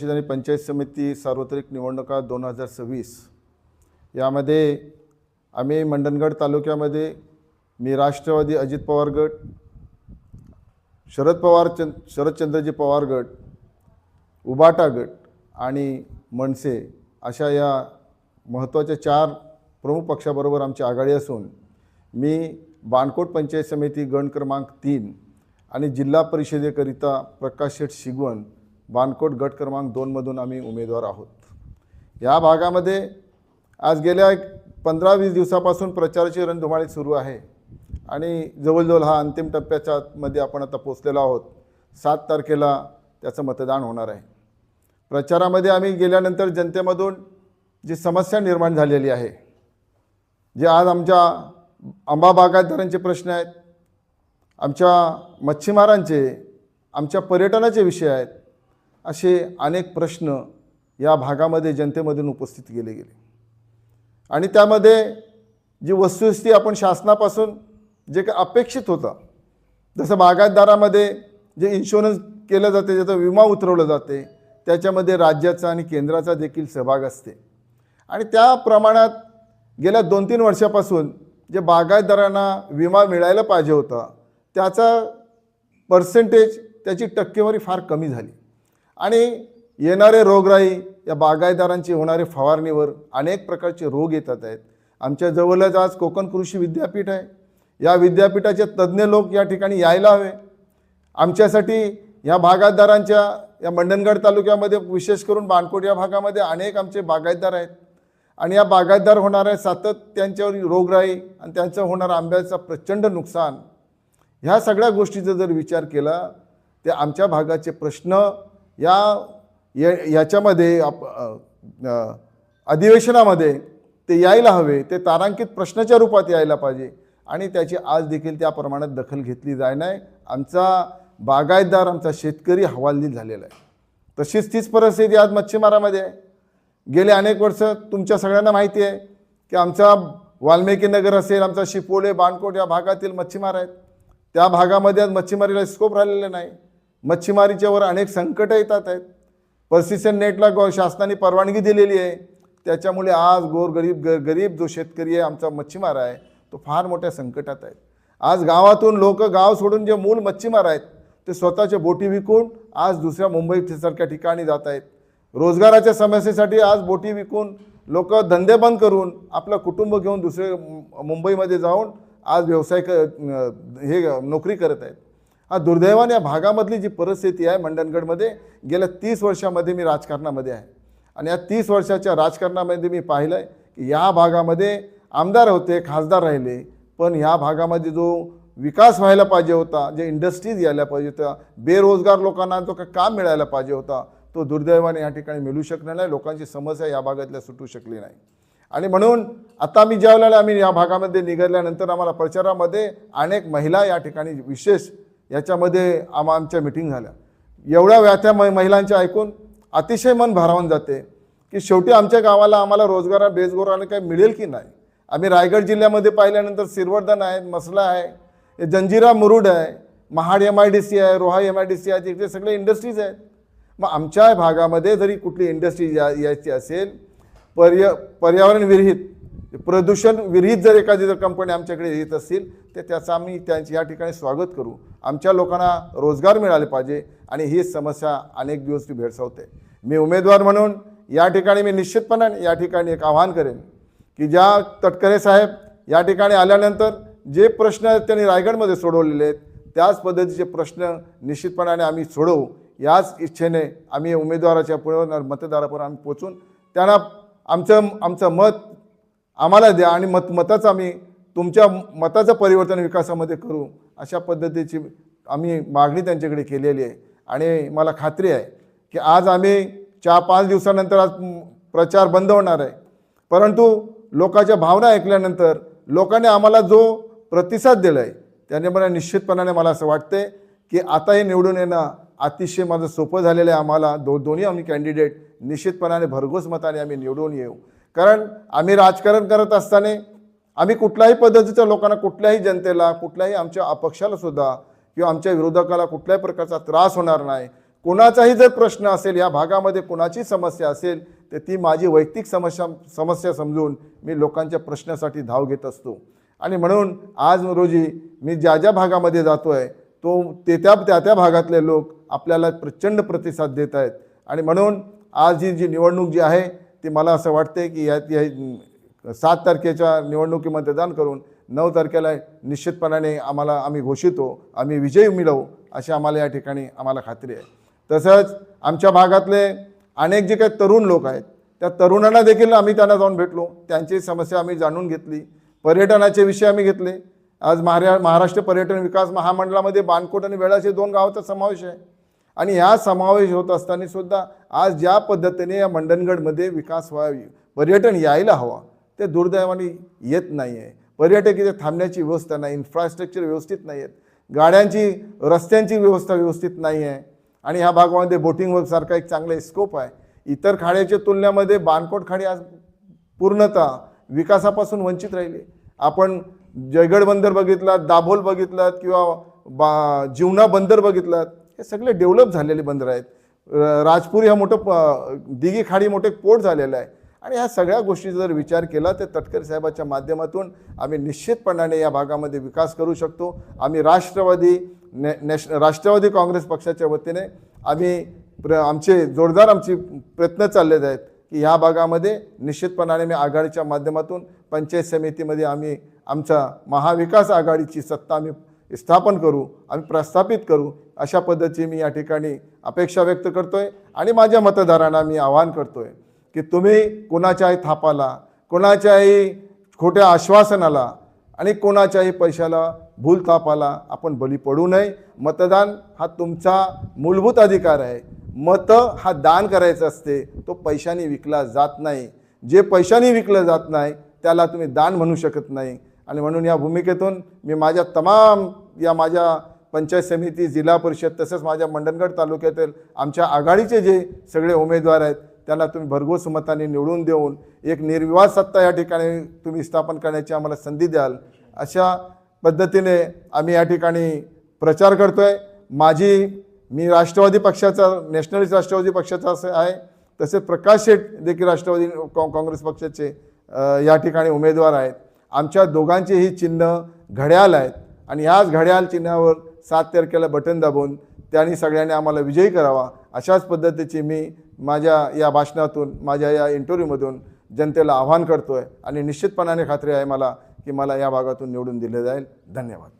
परिषद आणि पंचायत समिती सार्वत्रिक निवडणुका 2026 यामध्ये आम्ही मंडणगड तालुक्यामध्ये मी राष्ट्रवादी अजित पवार गट, शरदचंद्रजी पवार गट, उबाटा गट आणि मनसे अशा या महत्त्वाच्या 4 प्रमुख पक्षाबरोबर आमची आघाडी असून मी बाणकोट पंचायत समिती गण क्रमांक 3 आणि जिल्हा परिषदेकरिता प्रकाश शेठ शिगवण बाणकोट गट क्रमांक 2 मधून आम्ही उमेदवार आहोत। या भागामध्ये आज गेल्या 15-20 दिवसापासून प्रचाराची रणधुमाळी सुरू आहे आणि जवळजवळ हा अंतिम टप्प्याच्या मध्ये आपण आता पोहोचलेलो आहोत। 7 तारखेला त्याचं मतदान होणार आहे। प्रचारामध्ये आम्ही गेल्यानंतर जनतेमधून जी समस्या निर्माण झालेली आहे, जे आज आमच्या आंबा बागायतदारांचे प्रश्न आहेत, आमच्या मच्छीमारांचे, आमच्या पर्यटनाचे विषय आहेत, असे अनेक प्रश्न या भागामध्ये जनतेमधून उपस्थित केले गेले आणि त्यामध्ये जी वस्तुस्थिती आपण शासनापासून जे काही अपेक्षित होतं, जसं बागायतदारामध्ये जे इन्शुरन्स केलं जाते, ज्याचा विमा उतरवला जाते, त्याच्यामध्ये राज्याचा आणि केंद्राचा देखील सहभाग असते आणि त्या प्रमाणात गेल्या 2-3 वर्षापासून जे बागायतदारांना विमा मिळायला पाहिजे होता त्याचा पर्सेंटेज, त्याची टक्केवारी फार कमी झाली आणि येणारे रोगराई, या बागायतदारांची होणारे फवारणीवर अनेक प्रकारचे रोग येतात आहेत। आमच्या जवळच आज कोकण कृषी विद्यापीठ आहे। या विद्यापीठाचे तज्ज्ञ लोक या ठिकाणी यायला हवे। आमच्यासाठी या बागायतदारांच्या या मंडणगड तालुक्यामध्ये विशेष करून बाणकोट या भागामध्ये अनेक आमचे बागायतदार आहेत आणि या बागायतदार होणाऱ्या सातत्यांच्यावर रोगराई आणि त्यांचं होणारं आंब्याचं प्रचंड नुकसान, ह्या सगळ्या गोष्टीचा जर विचार केला ते आमच्या भागाचे प्रश्न याच्यामध्ये अधिवेशनामध्ये ते यायला हवे, ते तारांकित प्रश्नाच्या रूपात यायला पाहिजे आणि त्याची आज देखील त्या प्रमाणात दखल घेतली जाय नाही। आमचा बागायतदार, आमचा शेतकरी हवालदिल झालेला आहे। तशीच तीच परिस्थिती आज मच्छीमारामध्ये आहे। गेले अनेक वर्ष तुमच्या सगळ्यांना माहिती आहे की आमचा वाल्मिकी नगर असेल, आमचा शिपोले, बाणकोट या भागातील मच्छीमार आहेत, त्या भागामध्ये आज मच्छीमारीला स्कोप राहिलेला नाही। मच्छीमारीच्यावर अनेक संकट येतात आहेत। पर्सिस्टंट नेटला शासनाने परवानगी दिलेली आहे, त्याच्यामुळे आज गरीब जो शेतकरी आहे, आमचा मच्छीमार आहे, तो फार मोठ्या संकटात आहे। आज गावातून लोक गाव सोडून जे मूल मच्छीमार आहेत ते स्वतःच्या बोटी विकून आज दुसऱ्या मुंबईसारख्या ठिकाणी जात आहेत। रोजगाराच्या समस्येसाठी आज बोटी विकून लोक धंदे बंद करून आपलं कुटुंब घेऊन दुसरे मुंबईमध्ये जाऊन आज व्यवसाय नोकरी करत आहेत। हा दुर्दैवाने या भागामधली जी परिस्थिती आहे मंडणगडमध्ये, गेल्या 30 वर्षामध्ये मी राजकारणामध्ये आहे आणि या 30 वर्षाच्या राजकारणामध्ये मी पाहिलं आहे की या भागामध्ये आमदार होते, खासदार राहिले, पण ह्या भागामध्ये जो विकास व्हायला पाहिजे होता, जे इंडस्ट्रीज यायला पाहिजे होत्या, बेरोजगार लोकांना जो काही काम मिळायला पाहिजे होता, तो दुर्दैवाने या ठिकाणी मिळू शकणार नाही। लोकांची समस्या या भागातल्या सुटू शकली नाही आणि म्हणून आता आम्ही ज्यावेळेला आम्ही या भागामध्ये निघाल्यानंतर आम्हाला प्रचारामध्ये अनेक महिला या ठिकाणी विशेष याच्यामध्ये आमच्या मिटिंग झाल्या। एवढ्या व्याथ्या महिलांच्या ऐकून अतिशय मन भारावून जाते की शेवटी आमच्या गावाला आम्हाला बेरोजगारांना काही मिळेल की नाही। आम्ही रायगड जिल्ह्यामध्ये पाहिल्यानंतर सिरवर्धन आहे, मसला आहे, जंजिरा मुरुड आहे, महाड MIDC आहे, रोहा MIDC आहे, तिथे सगळे इंडस्ट्रीज आहेत। मग आमच्या भागामध्ये जरी कुठली इंडस्ट्री यायची असेल, पर्यावरण विरहित, प्रदूषण विरहित जर एखादी जर कंपनी आमच्याकडे येत असतील तर त्याचं आम्ही त्यांची या ठिकाणी स्वागत करू। आमच्या लोकांना रोजगार मिळाले पाहिजे आणि ही समस्या अनेक दिवस ती भेडसावते। मी उमेदवार म्हणून या ठिकाणी मी निश्चितपणे या ठिकाणी एक आवाहन करेन की ज्या तटकरे साहेब या ठिकाणी आल्यानंतर जे प्रश्न त्यांनी रायगडमध्ये सोडवलेले आहेत त्याच पद्धतीचे प्रश्न निश्चितपणाने आम्ही सोडवू, याच इच्छेने आम्ही उमेदवाराच्या पुढे मतदारापर्यंत आम्ही पोचून त्यांना आमचं मत आम्हाला द्या आणि मताचं आम्ही तुमच्या मताचं परिवर्तन विकासामध्ये करू, अशा पद्धतीची आम्ही मागणी त्यांच्याकडे केलेली आहे आणि मला खात्री आहे की आज आम्ही 4-5 दिवसानंतर आज प्रचार बंद होणार आहे, परंतु लोकांच्या भावना ऐकल्यानंतर लोकांनी आम्हाला जो प्रतिसाद दिला आहे त्याने मला निश्चितपणाने मला असं वाटते की आता हे निवडून येणं अतिशय माझं सोपं झालेलं आहे। आम्हाला दोन्ही आम्ही कॅन्डिडेट निश्चितपणाने भरघोस मताने आम्ही निवडून येऊ, कारण आम्ही राजकारण करत असताना आम्ही कुठल्याही पद्धतीच्या लोकांना, कुठल्याही जनतेला, कुठल्याही आमच्या अपक्षाला सुद्धा किंवा आमच्या विरोधकाला कुठल्याही प्रकारचा त्रास होणार नाही, कोणाचाही जर प्रश्न असेल, या भागामध्ये कोणाची समस्या असेल, तर ती माझी वैयक्तिक समस्या समजून मी लोकांच्या प्रश्नासाठी धाव घेत असतो. आणि म्हणून आज रोजी मी ज्या ज्या भागामध्ये जातो आहे त्या भागातले लोक आपल्याला प्रचंड प्रतिसाद देत आहेत. आणि म्हणून आज ही जी निवडणूक जी आहे ती मला असं वाटते की या 7 तारखेच्या निवडणुकी मतदान करून 9 तारखेला निश्चितपणाने आम्ही घोषित हो, आम्ही विजय मिळवू अशी आम्हाला या ठिकाणी आम्हाला खात्री आहे. तसंच आमच्या भागातले अनेक जे काही तरुण लोक आहेत त्या तरुणांना देखील आम्ही त्यांना जाऊन भेटलो, त्यांची समस्या आम्ही जाणून घेतली, पर्यटनाचे विषय आम्ही घेतले. आज महाराष्ट्र पर्यटन विकास महामंडळामध्ये बाणकोट आणि वेळाचे 2 गावाचा समावेश आहे. आणि ह्या समावेश होत असताना सुद्धा आज ज्या पद्धतीने या मंडणगडमध्ये विकास व्हावी, पर्यटन यायला हवा, ते दुर्दैवाने येत नाही आहे. पर्यटक इथे थांबण्याची व्यवस्था नाही, इन्फ्रास्ट्रक्चर व्यवस्थित नाही आहेत, गाड्यांची रस्त्यांची व्यवस्था व्यवस्थित नाही आहे. आणि ह्या भागामध्ये बोटिंग सारखा एक चांगला स्कोप आहे. इतर खाड्याच्या तुलनेमध्ये बाणकोट खाडी आज पूर्णतः विकासापासून वंचित राहिली. आपण जयगड बंदर बघितलात, दाभोल बघितलात किंवा जीवना बंदर बघितलात, हे सगळे डेव्हलप झालेले बंदर आहेत. राजपूर ह्या मोठं दिघी खाडी मोठे पोर्ट झालेलं आहे. आणि ह्या सगळ्या गोष्टीचा जर विचार केला तर तटकरे साहेबाच्या माध्यमातून आम्ही निश्चितपणाने या भागामध्ये विकास करू शकतो. आम्ही राष्ट्रवादी काँग्रेस पक्षाच्या वतीने आम्ही आमचे प्रयत्न चाललेले आहेत की ह्या भागामध्ये निश्चितपणाने मी आघाडीच्या माध्यमातून पंचायत समितीमध्ये आम्ही आमचा महाविकास आघाडीची सत्ता आम्ही स्थापन करू, आम्ही प्रस्थापित करू, अशा पद्धतीची मी या ठिकाणी अपेक्षा व्यक्त करतोय. आणि माझ्या मतदारांना मी आवाहन करतोय की तुम्ही कोणाच्याही थापाला, कोणाच्याही खोट्या आश्वासनाला आणि कोणाच्याही पैशाला, भूलथापाला आपण बली पडू नये. मतदान हा तुमचा मूलभूत अधिकार आहे. मतं हा दान करायचं असते, तो पैशाने विकला जात नाही. जे पैशाने विकलं जात नाही त्याला तुम्ही दान म्हणू शकत नाही. आणि म्हणून या भूमिकेतून मी माझ्या पंचायत समिती, जिल्हा परिषद तसंच माझ्या मंडणगड तालुक्यातील आमच्या आघाडीचे जे सगळे उमेदवार आहेत त्यांना तुम्ही भरघोस मताने निवडून देऊन एक निर्विवाद सत्ता या ठिकाणी तुम्ही स्थापन करण्याची आम्हाला संधी द्याल, अशा पद्धतीने आम्ही या ठिकाणी प्रचार करतोय. मी राष्ट्रवादी पक्षाचा, नॅशनलिस्ट राष्ट्रवादी पक्षाचा असं आहे, तसेच प्रकाश शेठ देखील राष्ट्रवादी काँग्रेस पक्षाचे या ठिकाणी उमेदवार आहेत. आमच्या दोघांचेही चिन्ह घड्याळ आहेत. आणि ह्याच घड्याळ चिन्हावर 7 तारखेला बटन दाबून त्यांनी सगळ्यांनी आम्हाला विजयी करावा, अशाच पद्धतीची मी माझ्या या भाषणातून, माझ्या या इंटरव्ह्यूमधून जनतेला आवाहन करतोय. आणि निश्चितपणाने खात्री आहे मला की मला या भागातून निवडून दिले जाईल. धन्यवाद.